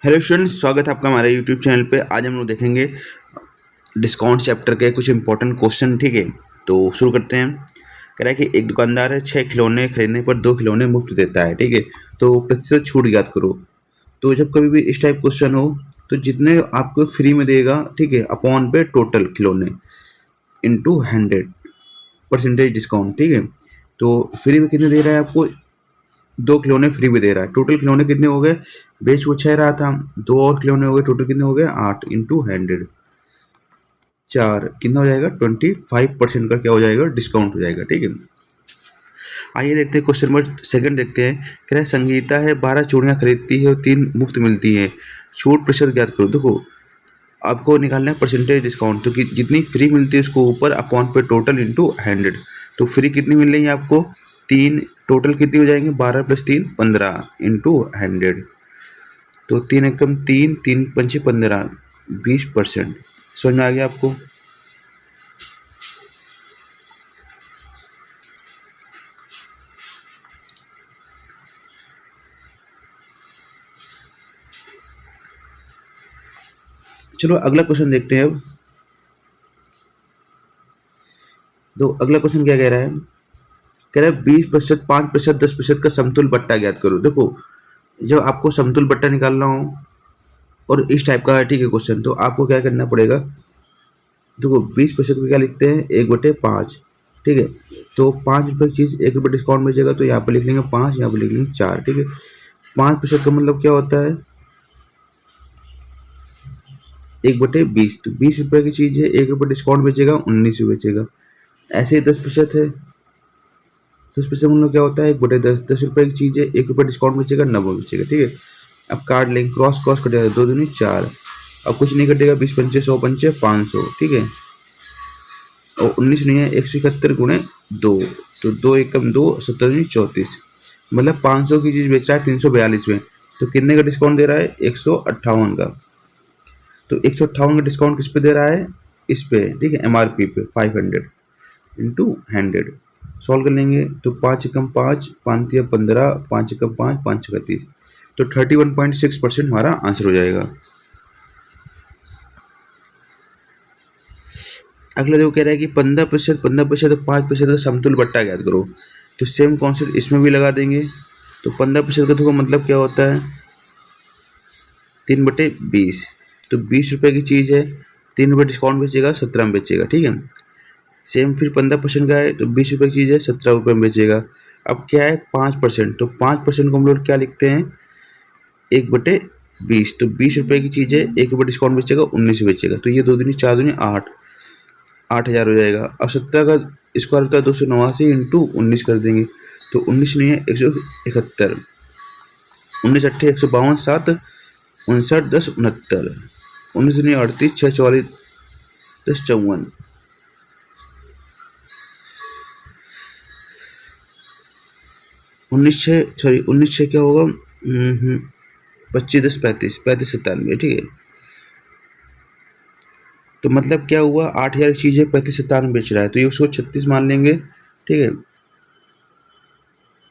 Hello students, स्वागत है आपका हमारे यूट्यूब चैनल पे। आज हम लोग देखेंगे डिस्काउंट चैप्टर के कुछ इंपॉर्टेंट क्वेश्चन। ठीक है, तो शुरू करते हैं। कह रहा है कि एक दुकानदार है 6 खिलौने खरीदने पर 2 खिलौने मुफ्त देता है। ठीक है, तो प्रतिशत छूट ज्ञात करो। तो जब कभी भी इस टाइप क्वेश्चन हो तो जितने आपको फ्री में देगा, ठीक है, अपॉन पे टोटल खिलौने इंटू 100% डिस्काउंट। ठीक है, तो फ्री में कितने दे रहा है आपको? 2 खिलौने फ्री में दे रहा है। टोटल खिलौने कितने हो गए? बेच वो 6 रहा था, 2 और खिलौने हो गए, टोटल कितने हो गए? 8 इंटू 100, 4 कितना हो जाएगा? 25% का क्या हो जाएगा? डिस्काउंट हो जाएगा। ठीक है, आइए देखते हैं क्वेश्चन नंबर सेकंड देखते हैं। कह रहा है संगीता है 12 चूड़ियाँ खरीदती है और 3 मुफ्त मिलती हैं, छूट प्रतिशत ज्ञात करो। देखो, आपको निकालना है परसेंटेज डिस्काउंट, तो कि जितनी फ्री मिलती है उसको ऊपर अपॉन पे टोटल इंटू 100। तो फ्री कितनी मिल रही है आपको? 3। टोटल कितनी हो जाएंगे? 12 + 3 15 इंटू 100। तो 3 एकम 3, 3 पंचे 15, 20%। समझ में आ गया आपको? चलो अगला क्वेश्चन देखते हैं अब। तो अगला क्वेश्चन क्या कह रहा है? कह रहा है 20%, 5%, 10% का समतुल बट्टा ज्ञात करो। देखो, जब आपको समतुल बट्टा निकालना हो और इस टाइप का है, ठीक है, क्वेश्चन, तो आपको क्या करना पड़ेगा? देखो, 20% को क्या लिखते हैं? 1/5। ठीक है, तो 5 रुपये की चीज़ 1 रुपये डिस्काउंट बेचेगा, तो यहाँ पर लिख लेंगे 5, यहाँ पर लिख लेंगे 4। ठीक है, 5% का मतलब क्या होता है? 1/20। तो 20 रुपये की चीज़ है, 1 रुपये डिस्काउंट बेचेगा, 19 में बेचेगा। ऐसे ही 10% है, 10% मतलब क्या होता है? 1/10। 10 रुपये की चीज़ है, 1 रुपये डिस्काउंट बेचेगा, 90 बेचेगा। ठीक है, अब काट लेंगे, क्रॉस क्रॉस कटेगा, 2 दूनी 4। अब कुछ नहीं कटेगा, 20 पंचे 100 पंचे 500। ठीक है, और 19 नहीं है, 171 गुणे 2, तो 2 एकम 2, 70 दूनी 34। मतलब 500 की चीज़ बेच रहा है 342 में, तो कितने का डिस्काउंट दे रहा है? 158 का। तो 158 का डिस्काउंट किस पे दे रहा है? इस पे, ठीक है, MRP पे 500 इंटू 100। सॉल्व कर लेंगे तो 5 एकम 5, 5 तिया 15, 5 एकम 5, 5 छक्का 30, तो 31.6% हमारा आंसर हो जाएगा। अगला जो कह रहा है कि 15%, 15% और 5% का समतुल बट्टा ज्ञात करो। तो सेम कॉन्सेप्ट इसमें भी लगा देंगे। तो 15% का देखो मतलब क्या होता है? 3/20। तो 20 रुपये की चीज़ है, 3 रुपये डिस्काउंट बेचेगा, 17 में बेचेगा। ठीक है, सेम फिर 15% का है, तो 20 रुपये की चीज़ है, 17 रुपये में बेचेगा। अब क्या है? 5%। तो 5% को हम लोग क्या लिखते हैं? 1/20। तो 20 रुपये की चीज़ है, 1 रुपये डिस्काउंट बेचेगा, 19 में बेचेगा। तो ये 2 दूनी 4 दूनी 8, 8000 हो जाएगा। अब 70 का स्क्वायर होता है 289 इंटू 19 कर देंगे, तो 19 नहीं है, 171, 19 अट्ठे 152, 7 59, 10 69, 19 नहीं 38, 6 44, 10 54, 19 6 सॉरी 19 6 क्या होगा? 25 10 35, 35 97। ठीक है, तो मतलब क्या हुआ? 8000 की चीज़ है, 35 97 बेच रहा है, तो ये 136 मान लेंगे। ठीक है,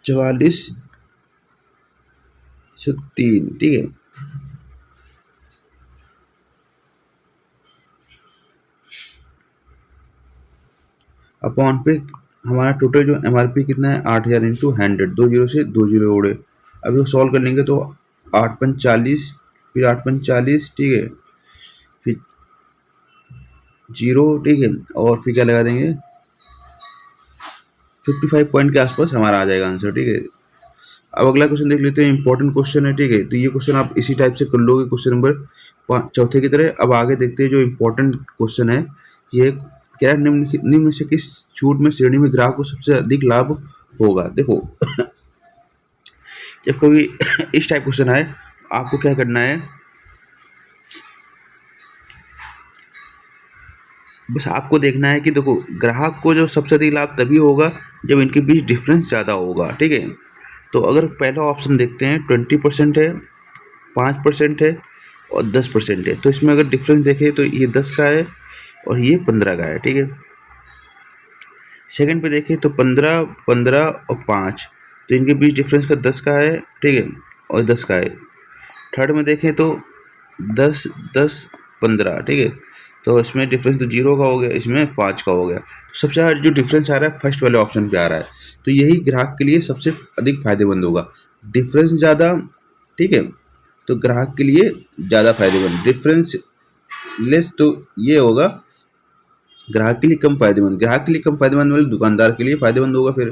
4403। ठीक है, अपॉन पे हमारा टोटल जो MRP कितना है? 8000 इंटू 100, 2 जीरो से 2 जीरो उड़े। अब इसको सॉल्व कर लेंगे तो 8 पंच 40, फिर 8 पंच 40, ठीक है, फिर 0, ठीक है, और फिर क्या लगा देंगे? 55 पॉइंट के आसपास हमारा आ जाएगा आंसर। ठीक है, अब अगला क्वेश्चन देख लेते हैं। इंपॉर्टेंट क्वेश्चन है। ठीक है, तो ये क्वेश्चन आप इसी टाइप से कर लोगे, क्वेश्चन नंबर चौथे की तरह। अब आगे देखते हैं जो इंपॉर्टेंट क्वेश्चन है। ये क्या है? निम्न में से किस छूट में श्रेणी में ग्राहक को सबसे अधिक लाभ होगा? देखो, जब कभी इस टाइप क्वेश्चन आए, आपको क्या करना है? बस आपको देखना है कि देखो, ग्राहक को जो सबसे अधिक लाभ तभी होगा जब इनके बीच डिफरेंस ज़्यादा होगा। ठीक है, तो अगर पहला ऑप्शन देखते हैं, 20% है, 5% है और 10% है। तो इसमें अगर डिफरेंस देखें तो ये 10 का है और ये 15 का है। ठीक है, सेकंड पे देखें तो 15, 15 और 5, तो इनके बीच डिफरेंस का 10 का है, ठीक है, और 10 का है। थर्ड में देखें तो 10 10 15, ठीक है, तो इसमें डिफरेंस तो 0 का हो गया, इसमें 5 का हो गया। सबसे ज़्यादा जो डिफरेंस आ रहा है फर्स्ट वाले ऑप्शन पे आ रहा है, तो यही ग्राहक के लिए सबसे अधिक फायदेमंद होगा। डिफरेंस ज़्यादा, ठीक है, तो ग्राहक के लिए ज़्यादा फायदेमंद। डिफरेंस लेस तो ये होगा ग्राहक के लिए कम फायदेमंद। ग्राहक के लिए कम फायदेमंद मतलब दुकानदार के लिए फायदेमंद होगा फिर।